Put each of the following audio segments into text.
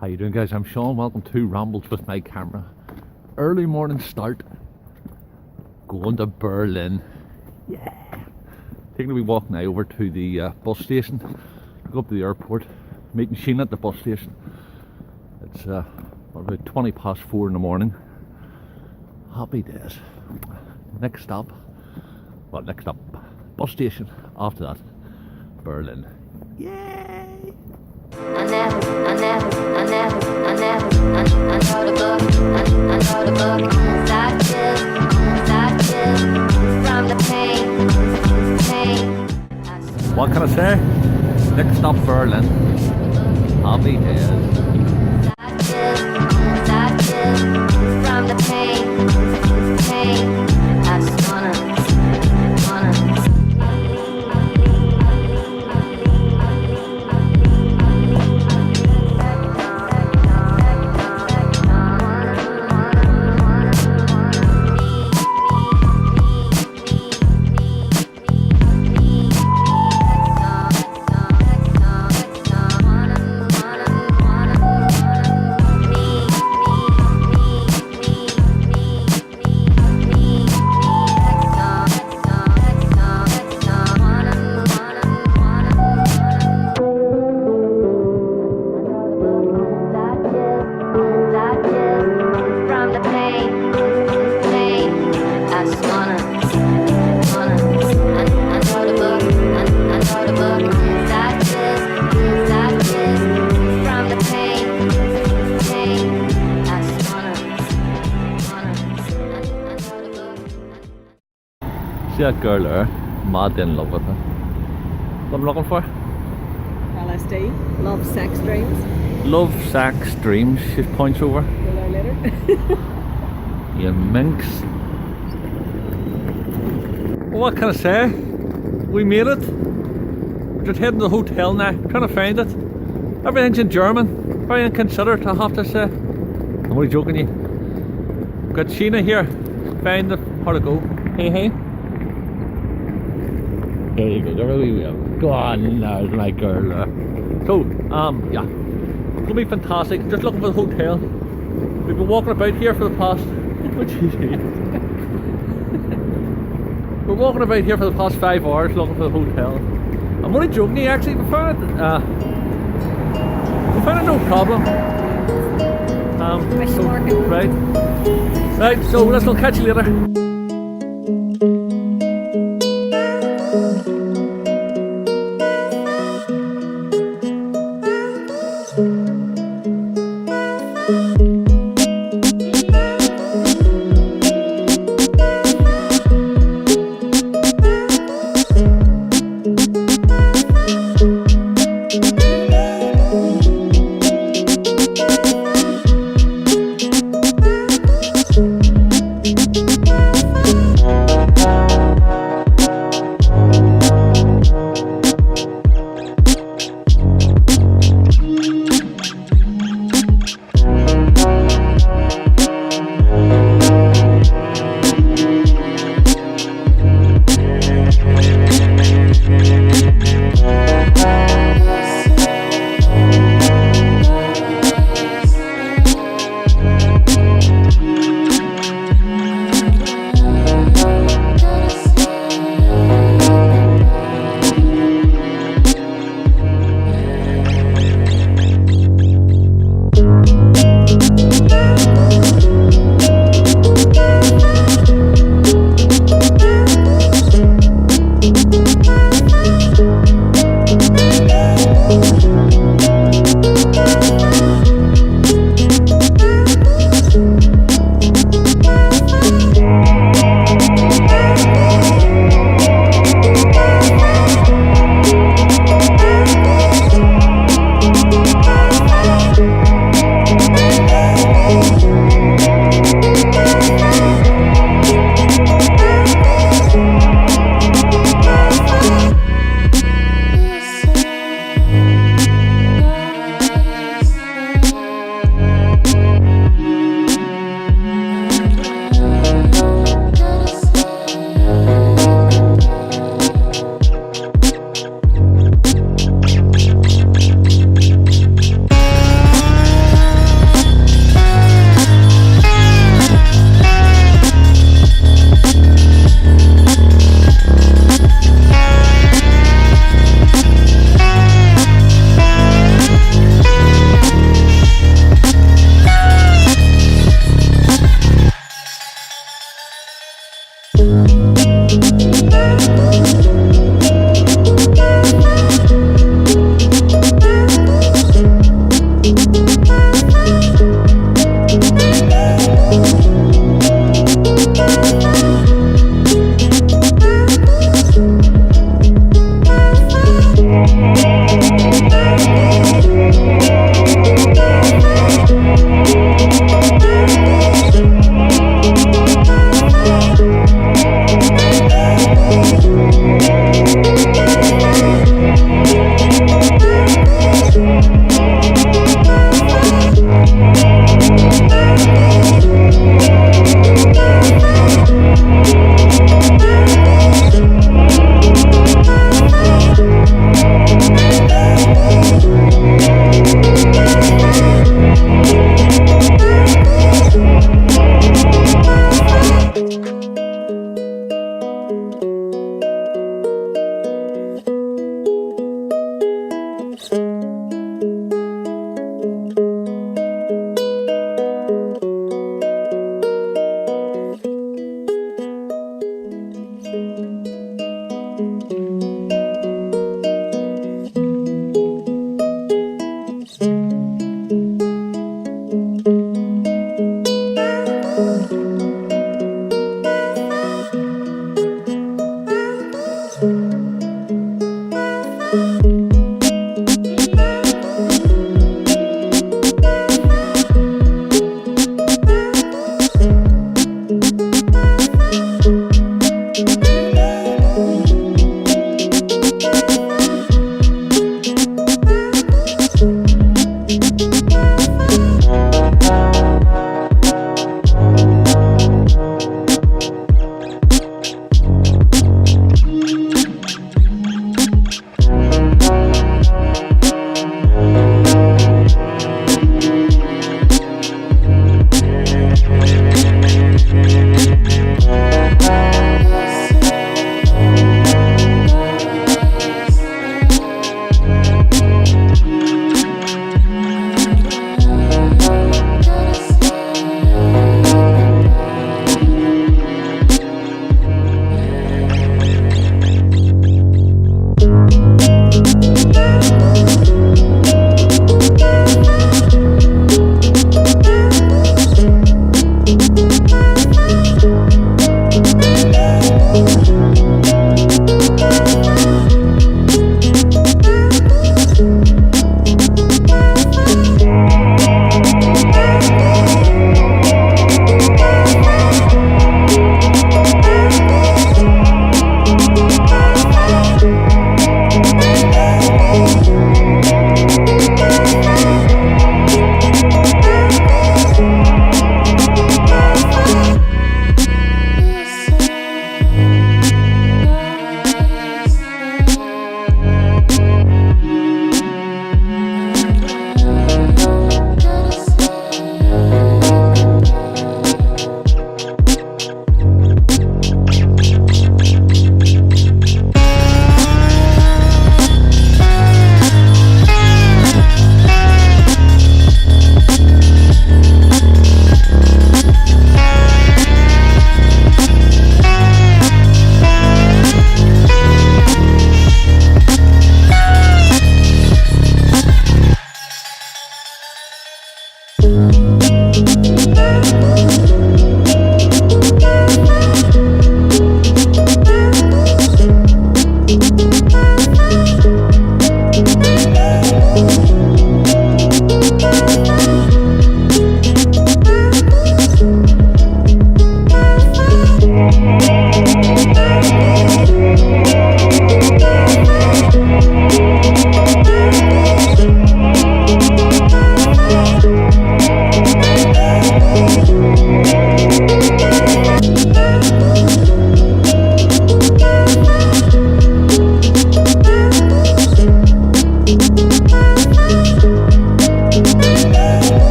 How you doing, guys? I'm Sean. Welcome to Rambles with my camera. Early morning start. Going to Berlin. Yeah. Taking a wee walk now over to the bus station. Go up to the airport. Meeting Sheena at the bus station. It's about 20 past 4 in the morning. Happy days. Next stop. Well, next stop. Bus station. After that, Berlin. Yay! I know the book, inside chill, from the pain. What can I say? Next stop, Berlin. Happy days. Inside chill, from the pain. I just wanna. See that girl there? Mad in love with her. What I'm looking for? LSD, love, sex, dreams. Love, sex, dreams. She points over. We'll learn later. You minx. Well, what can I say? We made it. We're just heading to the hotel now. Trying to find it. Everything's in German. Very inconsiderate, I have to say. I'm only joking you. Got Sheena here. Find it. How to go. Hey. There you go, there we go. Go on, there's my girl there. So, yeah. It's gonna be fantastic. Just looking for the hotel. We've been walking about here for the past... We're walking about here for the past 5 hours looking for the hotel. I'm only joking you, actually. We found it no problem. Right, so we'll catch you later.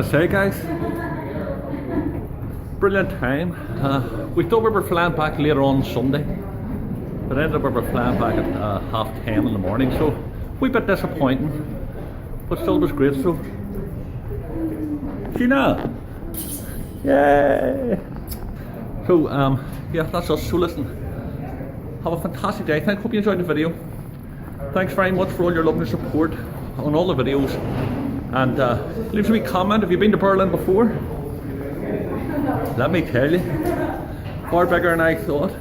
say, guys, brilliant time. We thought we were flying back later on Sunday, but ended up we were flying back at 10:30 in the morning, so we bit disappointing, but still was great. So, Gina, yay! So, yeah, that's us. So listen, have a fantastic day. Hope you enjoyed the video. Thanks very much for all your love and support on all the videos. And leave us a wee comment. Have you been to Berlin before? Let me tell you, far bigger than I thought.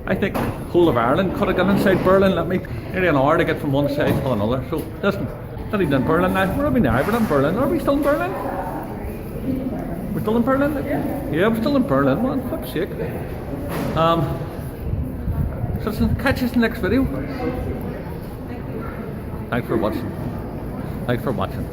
I think whole of Ireland could have gone inside Berlin. Let me nearly an hour to get from one side to another. So listen, not even in Berlin now. Where are we now? We're in Berlin. Are we still in Berlin? We're still in Berlin? Yeah, we're still in Berlin, man. Flip's sake. So listen, catch us in the next video. Thanks for watching. Thanks for watching.